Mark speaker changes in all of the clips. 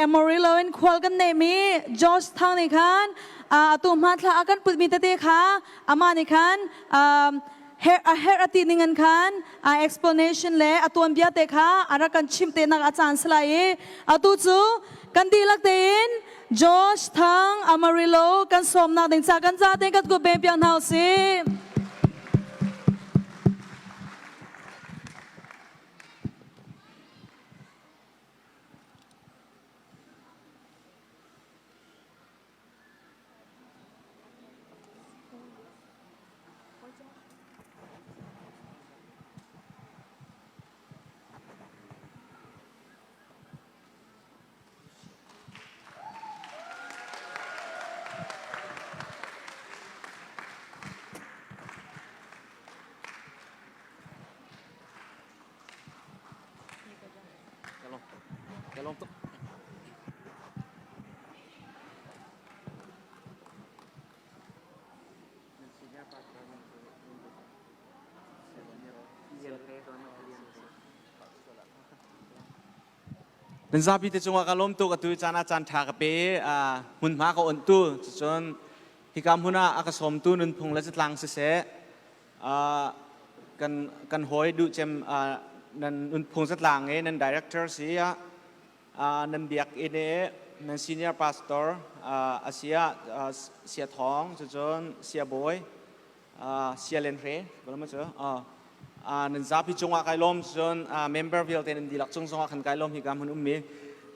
Speaker 1: Amarillo in Kualgan Nemi Georgetown ikan tu matla akan put mitete kha ama ikan her atiningan kan explanation le atuan biate kha arakan chimte nak achan slai atu chu kan dilak tein Georgetown Amarillo kan somnak ding cha kan za te kat go be piang nau si
Speaker 2: dan sabi te chunga kalom tu katu chana chan tha ka pe hun ma ko on tu chon hikam huna akasom tu nun phung la chitlang se se kan hoi du chem nan nun phung chitlang e nan director sia nan biak ine nan senior pastor asia sia thong chon sia boy sia len re bolama cho nan zapi chunga kailom chon member vil ten dilak chung chunga khan kailom hi gam hun ummi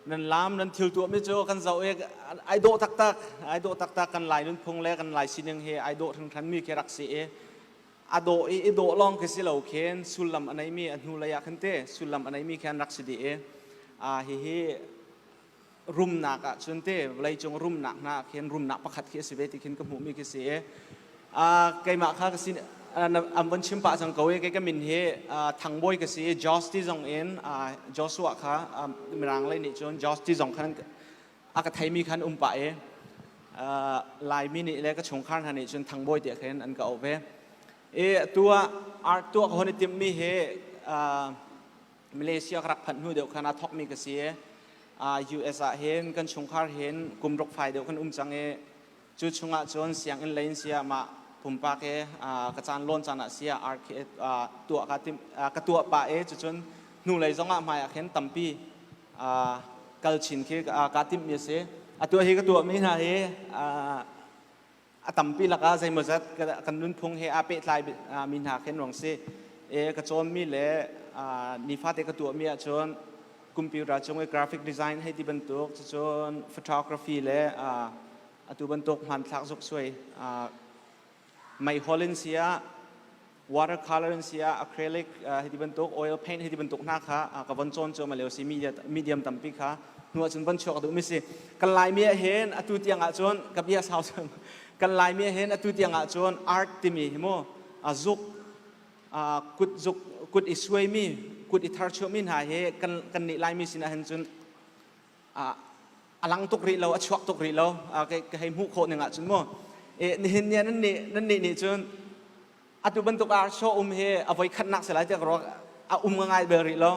Speaker 2: nan lam nan thil tu mi cho kan zau e ai do tak tak kan lai nun phung le kan lai sineng he ai do thang than mi ke rak si e ado e do long ke silo khen sulam anai mi anu la ya khan te sulam anai mi khan rak si di e hi rum na ka chun te lai chung rum na khen rum na pakhat ke si ve ti khin ka mu mi ke si e kai ma kha ka sin am van chim pa sang koe ke min he thang boy ke si justice ong in Joshua kha mirang lai ni chon justice ong khan aka thai mi khan pa e lai mi ni le ka chung khan han ni chon thang boy te khen an ka ove e tua art tua ko ni tim mi he Malaysia krak phan hu deu khana thok mi ke si US a hen kan chung khar hen kum rok phai deu khan chang e chu chunga chon siang in lain sia ma pumpa ke kachan lon chana sia ark tua ka tim ka tua pa e chun nu lai zonga mai khen tampi kal chin ke ka tim mi se atua hi ka tua mi na he tampi la ka zai mazat kan nun phung he ape tlai min ha khen rong se e ka chon mi le ni fa te ka tua mi a chon computer chong e graphic design he ti ban tok chon photography le atu ban tok man thak zok soi mai holland sia watercolor sia acrylic hedi bentuk oil paint hedi bentuk na kha ka von chon cho ma leo si medium tampi kha nuwa chun ban chok du mi si kan lai mi hen atu tiang a chon ka bia sao kan lai mi hen atu tiang a chon art ti mi mo azuk kut isway mi kut ithar cho min ha he kan ni lai mi sin a hen chun alang tok ri lo a chwak tok ri lo ka hai mu kho ni nga chun mo e ni hin nan ni chun atu bentuk ar show he avoi khat nak selai te ro ngai beri lo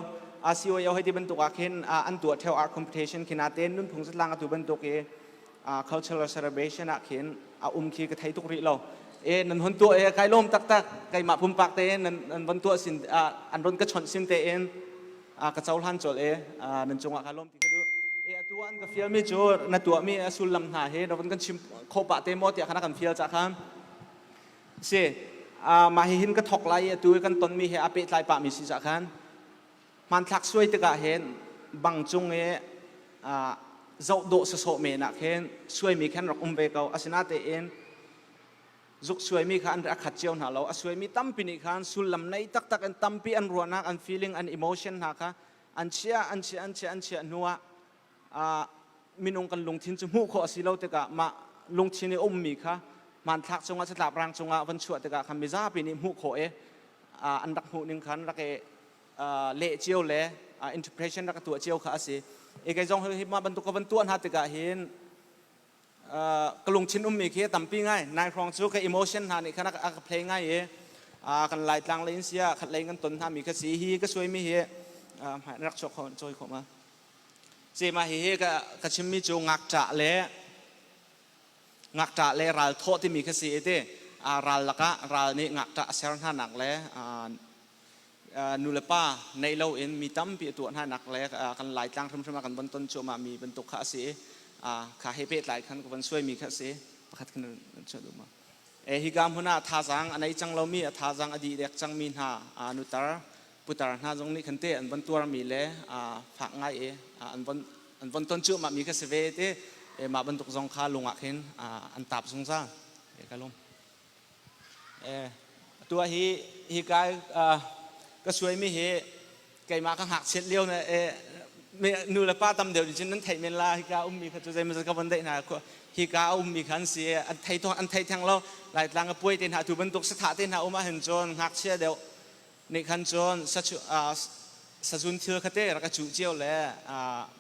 Speaker 2: siwa yo he ti bentuk a khen an tu theo art competition kinate nun phung slang atu bentuk e cultural celebration a khen khi ka thai tuk ri lo e nan hon tu e kai lom tak kai ma phum pak te nan ban tu sin an ron ka chon sim te en ka chaul han chol e nan chunga ka lom ti ka du e atuan ka fial mi chu na tu mi asul lam na he ron kan chim kho pa te mo ti khana kan fial cha kham se ma hi hin ka thok lai tu kan ton mi he ape tlai pa mi si cha khan man thak suai te ka hen bang chung e zau do so me na khen suai mi khan rok ve kau asina te en zuk suai mi khan ra khat cheu na lo asui mi tampi ni khan sul lam nei tak an tampi an ruana an feeling an emotion na kha an chia nuwa minung kan lungthin chu mu kho asilo te ka ma lungthin e mi kha man thak chunga chatla prang chunga van chuat te ka kham mi za pi ni mu kho e an dak hu ning khan rak e le chieu le interpretation rak tu chieu kha asi e kai jong hi ma ban tu ka ban tu an ha te ka hin ka lungthin mi khi tampi ngai nai krong chu ka emotion ha ni khana ka play ngai e kan lai tlang le in sia khat le ngan ton ha mi ka si hi ka soi mi hi rak chok khon choi kho ma เจมาเฮก็ชิมมิจูงักจะเละงักจะเละรัลโทที่มีแค่สีเตรัลละก็รัลนี่งักจะเซรันท่านักเละนูเลป้าในเราเองมีตั้มปีตัวท่านักเละกันหลายตั้งทำมากันบนต้นโจมามีบรรทุกข้าสีข้าเฮเปตหลายคันก็มันช่วยมีแค่สีประคัดกันเชื่อดูมาฮิกามหัวหน้าท่าจังอันไหนจังเรามีท่าจังอดีตเด็กจังมีหานุตระปุตตระหน้าตรงนี้ขันเตอันบนตัวมีเละฝากง่ายอันบนต้นชื่อมามีแค่เสวเตมาบรรทุกจงข้าลงอ่ะเห็นอันตับสงสารกันลมตัวฮิกายก็ช่วยไม่เหไก่มาข้างหักเช็ดเลี้ยวเนี่ยนูละป้าตำเดียวดิฉันนั้นไทยเมลาฮิกามีขัดใจมันจะกับวันได้นะฮิกามีขันเสียอันไทยตัวอันไทยทางเราหลายทางก็ป่วยเต็นหาถูบรรทุกสถานเต็นหามาเห็นจนหักเชี่ยเดียวในขันจนสัจุนเถื่อขัดเตะรักจูเจียวแล้ว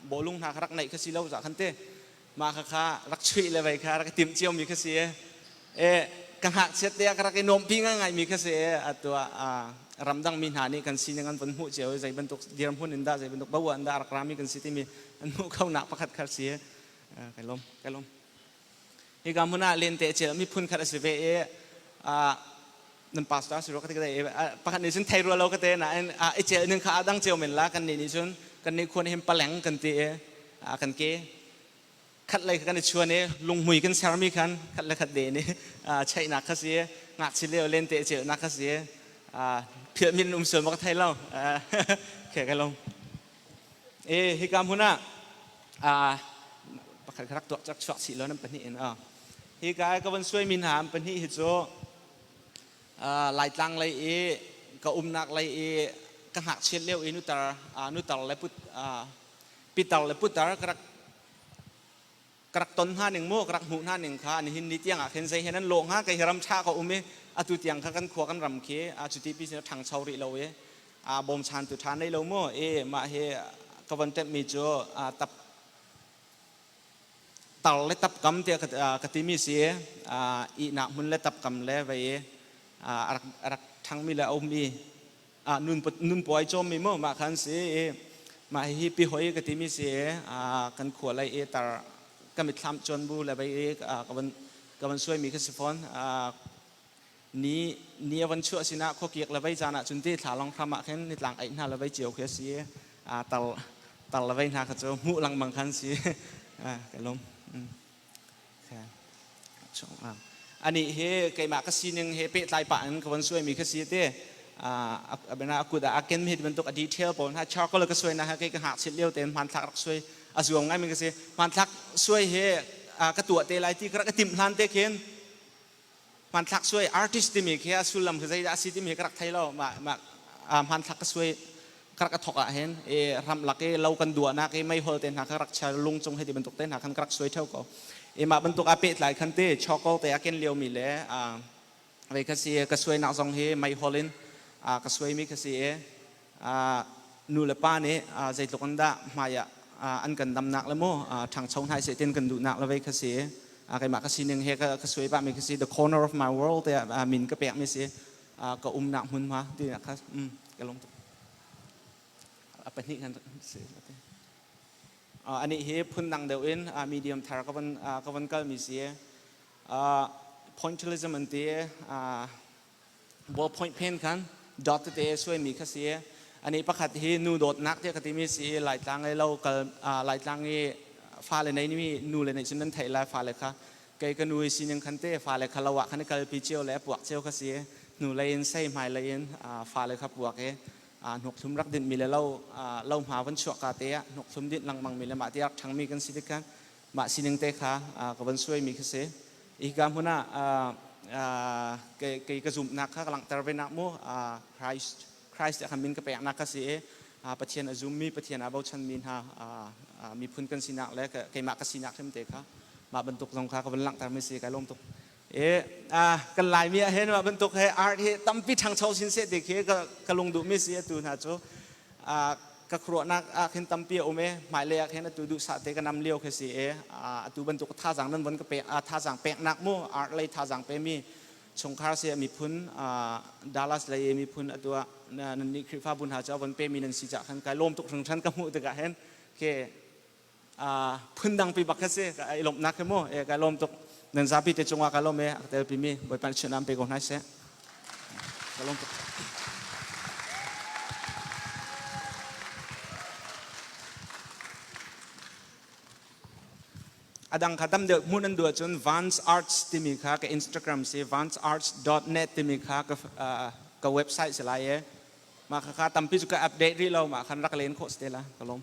Speaker 2: โบลุงหารักในขัดสีเราจากขันเตะมาค่ะรักช่วยเลยไปค่ะรักติมเจียวมีขัดเสียกังหักเช็ดเดียกรักนมพี่ง่ายมีขัดเสียตัวรำดังมีหานี่กันสิยังงั้นบนหูเจียวใจบรรทุกเดียมหุ่นอินดาใจบรรทุกบ่าวอินดารักรามีกันสิที่มีอันหูเข้าหนักประคัดขัดเสียไก่ลมฮีกามุน่าเล่นเตะเจียวมีพุ่นขัดเสียนั่นปัสตาสุรก็ได้ประคัดนี้ฉันไทยรัวเราก็เตะนะไอเจียวหนึ่งขาดังเจียวเหม็นละกันนี่ฉันกันนี่ควรเห็นปลาแหลงกันเตะกันเกขัดอะไรกันในชวนนี้ลงมือกันเซรามิกันขัดอะไรขัดเดนี่ใช่นักขัดเสียงัดเฉลียวเล่นเตะเจียวนักขัดเสียเพื่อมินส่วนมาไทยเล่าแข่กันลงฮิกามหัวหน้าประคัดรักตัวจักชดสีแล้วนั่นเป็นนี่เองฮิกายก็วันช่วยมินหามเป็นนี่ฮิโซหลายตังเลยก็นักเลยก็หักเชี่ยเลี้ยวนุตาเลยพุทปิตาเลยพุทธกระต้น5 1โมกระหู5 1ขานี่หินนิดยังเห็นใจเห็นนั้นโลงฮะไก่รำชาก็อตุเตียงข้ากันขวากันรำเคจุดที่พิเศษทางชาวริเราบ่มชานตุทานในเราโม่มากวันเต็มมีจ่อตับตัลเลตับกำเตียกติมีเสียอีนักมุนเลตับกำเลไว้รักทางมีแล้วมีนุนปล่อยจมมีโม่มาขันเสียมาฮิปีหอยกติมีเสียกันขวาเลยตาก็มีทำจนบูเลยไปกันช่วยมีขึ้นสิฟอนนี้วันชั่วสินะข้อเกียกเลยไปจานะจุนที่ถาลองทำมาแค่ในหลังไอ้หน้าเลยไปเจียวเขียเสียตัลเลยไปหน้าเขาจะมุลังบางคันเสียกันลมอันนี้เฮไก่หมากกสีนึงเฮเปะลายป่านกันช่วยมีขึ้นสิเต้เป็นอากูดอาเกนมีเป็นตัวดีเทลปนถ้าชอบก็เลยก็ช่วยนะฮะไก่ก็หักเฉลี่ยวเต็มพันทักช่วยอาสวงง่ายมันก็เสียมันทักช่วยเฮกระตัวเตลัยที่กระติมพลันเตเคนมันทักช่วยอาร์ติสต์ที่มีแค่สุลัมคือใจอาศิที่มีกระไทยเรามามันทักก็ช่วยกระทอกเห็นรำหลักเรากันดัวนักไม่โฮเตนหักกระชาลุงจงให้ที่บรรทุกเต้นหักกันกระช่วยเท่าก็มาบรรทุกอาเปตหลายคันเต้ช็อกโกเตอาเกนเลียวมีแล้วอะไรก็เสียก็ช่วยนักจงให้ไม่โฮลินก็ช่วยมีก็เสียนูเลป้านี้ใจตกันได้มาอันกันดำหนักแล้วโม่ทางชาวไทยเสียเต้นกันดูหนักแล้วไปก็เสียไก่หมากก็สีนึงเฮก็สวยบ้างมีก็สี the corner of my world แต่มินก็แปลกไม่เสียก็หนักหุ่นมาดีนะครับก็ลงไปนี่กันเสียอันนี้เฮพุ่นดังเดียวเองมีเดียมทาร์ก็วันก็มีเสีย pointillism อันเดีย ball point pen กัน dot เตะช่วยมีก็เสียอันนี้ประคัดที่นูโดดนักที่กติมีสีหลายทางเราก็หลายทางนี้ฟ้าเลยในนี่นูเลยในชั้นนั้นไทยลายฟ้าเลยค่ะไกก็นูสิยังคันเต้ฟ้าเลยค่ะเราว่าคันนี้ก็ปีเจียวแล้วปวกเจียวก็เสียนูเลยใส่ไม้เลยฟ้าเลยครับปวกหนกทุ่มรักดินมีแล้วเราหาวันชั่วกาเตะหนกทุ่มดินลังมังมีแล้วมาที่รักทางมีกันสิเด็กกันมาสิยังเตะค่ะก็วันช่วยมีก็เสียอีกการหัวหน้าไกกระจุมนักค่ะกำลังตระเวนนักมั่วคริสต์จะทำมินก็ไปนักก็เสียประเทศอาซุมมีประเทศอาบชันมินฮะมีพื้นกันสินักและไก่หมากกันสินักเท่านั้นเองครับมาบรรทุกสงครามกับหลังแต่ไม่เสียไก่ลมตุกกันหลายมีเห็นว่าบรรทุกให้อาร์ตให้ตั้มพิทังเช่าสินเสด็จก็ลงดูไม่เสียตูนะโจก็ครัวนักเห็นตั้มเปียโอเมหมายเลขเห็นตูดูสัตย์ก็นำเลี้ยวแค่เสียตูบรรทุกท่าสังนั้นวันก็เปะท่าสังเปะนักมั่วอาร์ตเลยท่าสังเปมีสงครามเสียมีพื้นดัลลัสเลยมีพื้นตัวนันนี่คริฟ้าบุญหาเจ้าวันเปมีนันสิจักขันไก่ลมตุกถึงชั้นกระหูตะกะเห็นโอเค พื้นดังปีบักเสกไอ้ลมนักขึ้นมั้งการลมตกนันซาปีเตจงว่าการลมแต่ปีมีบริปันชนะไปก่อนนะเสกการลมตกดังขัดดำเดือดมุ่งนั้นดูจน Vance Arts ที่มีค่ะกับ Instagram สิ vancearts.net ที่มีค่ะกับเว็บไซต์สลายมาค่ะตั้มพิจุกอัปเดตที่เรามาคันรักเล่นโคสเตล่ากระลม